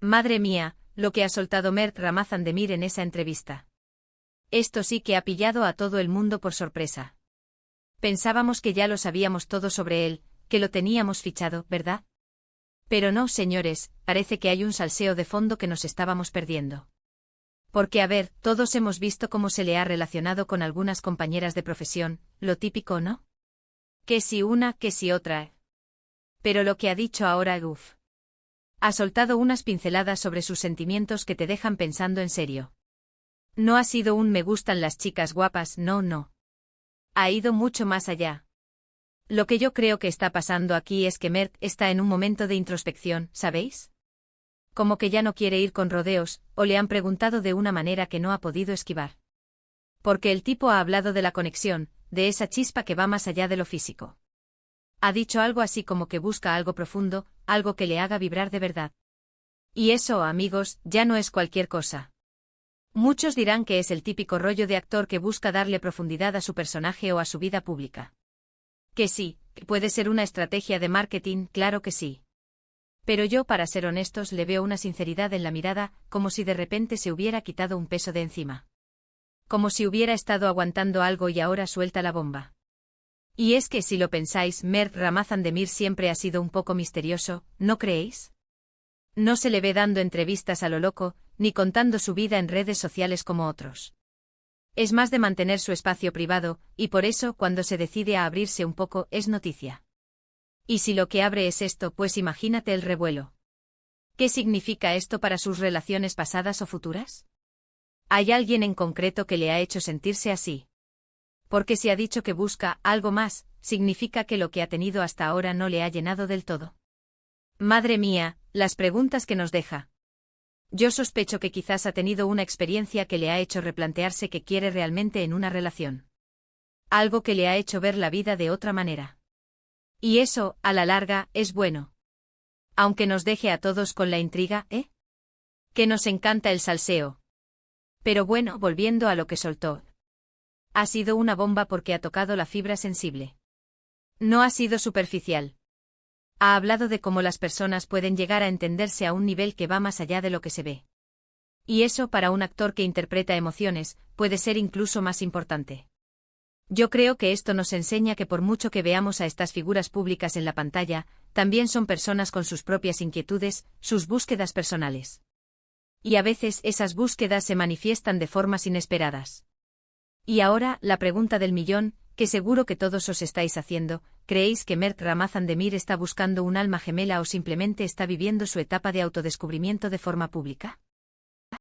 Madre mía, lo que ha soltado Mert Ramazan Demir en esa entrevista. Esto sí que ha pillado a todo el mundo por sorpresa. Pensábamos que ya lo sabíamos todo sobre él, que lo teníamos fichado, ¿verdad? Pero no, señores, parece que hay un salseo de fondo que nos estábamos perdiendo. Porque a ver, todos hemos visto cómo se le ha relacionado con algunas compañeras de profesión, lo típico, ¿no? Que si una, que si otra. Pero lo que ha dicho ahora, uff. Ha soltado unas pinceladas sobre sus sentimientos que te dejan pensando en serio. No ha sido un me gustan las chicas guapas, no. Ha ido mucho más allá. Lo que yo creo que está pasando aquí es que Mert está en un momento de introspección, ¿sabéis? Como que ya no quiere ir con rodeos, o le han preguntado de una manera que no ha podido esquivar. Porque el tipo ha hablado de la conexión, de esa chispa que va más allá de lo físico. Ha dicho algo así como que busca algo profundo, algo que le haga vibrar de verdad. Y eso, amigos, ya no es cualquier cosa. Muchos dirán que es el típico rollo de actor que busca darle profundidad a su personaje o a su vida pública. Que sí, que puede ser una estrategia de marketing, claro que sí. Pero yo, para ser honestos, le veo una sinceridad en la mirada, como si de repente se hubiera quitado un peso de encima. Como si hubiera estado aguantando algo y ahora suelta la bomba. Y es que si lo pensáis, Mert Ramazan Demir siempre ha sido un poco misterioso, ¿no creéis? No se le ve dando entrevistas a lo loco, ni contando su vida en redes sociales como otros. Es más de mantener su espacio privado, y por eso, cuando se decide a abrirse un poco, es noticia. Y si lo que abre es esto, pues imagínate el revuelo. ¿Qué significa esto para sus relaciones pasadas o futuras? ¿Hay alguien en concreto que le ha hecho sentirse así? Porque si ha dicho que busca algo más, significa que lo que ha tenido hasta ahora no le ha llenado del todo. Madre mía, las preguntas que nos deja. Yo sospecho que quizás ha tenido una experiencia que le ha hecho replantearse qué quiere realmente en una relación. Algo que le ha hecho ver la vida de otra manera. Y eso, a la larga, es bueno. Aunque nos deje a todos con la intriga, ¿eh? Que nos encanta el salseo. Pero bueno, volviendo a lo que soltó. Ha sido una bomba porque ha tocado la fibra sensible. No ha sido superficial. Ha hablado de cómo las personas pueden llegar a entenderse a un nivel que va más allá de lo que se ve. Y eso, para un actor que interpreta emociones, puede ser incluso más importante. Yo creo que esto nos enseña que por mucho que veamos a estas figuras públicas en la pantalla, también son personas con sus propias inquietudes, sus búsquedas personales. Y a veces esas búsquedas se manifiestan de formas inesperadas. Y ahora, la pregunta del millón, que seguro que todos os estáis haciendo, ¿creéis que Mert Ramazan Demir está buscando un alma gemela o simplemente está viviendo su etapa de autodescubrimiento de forma pública?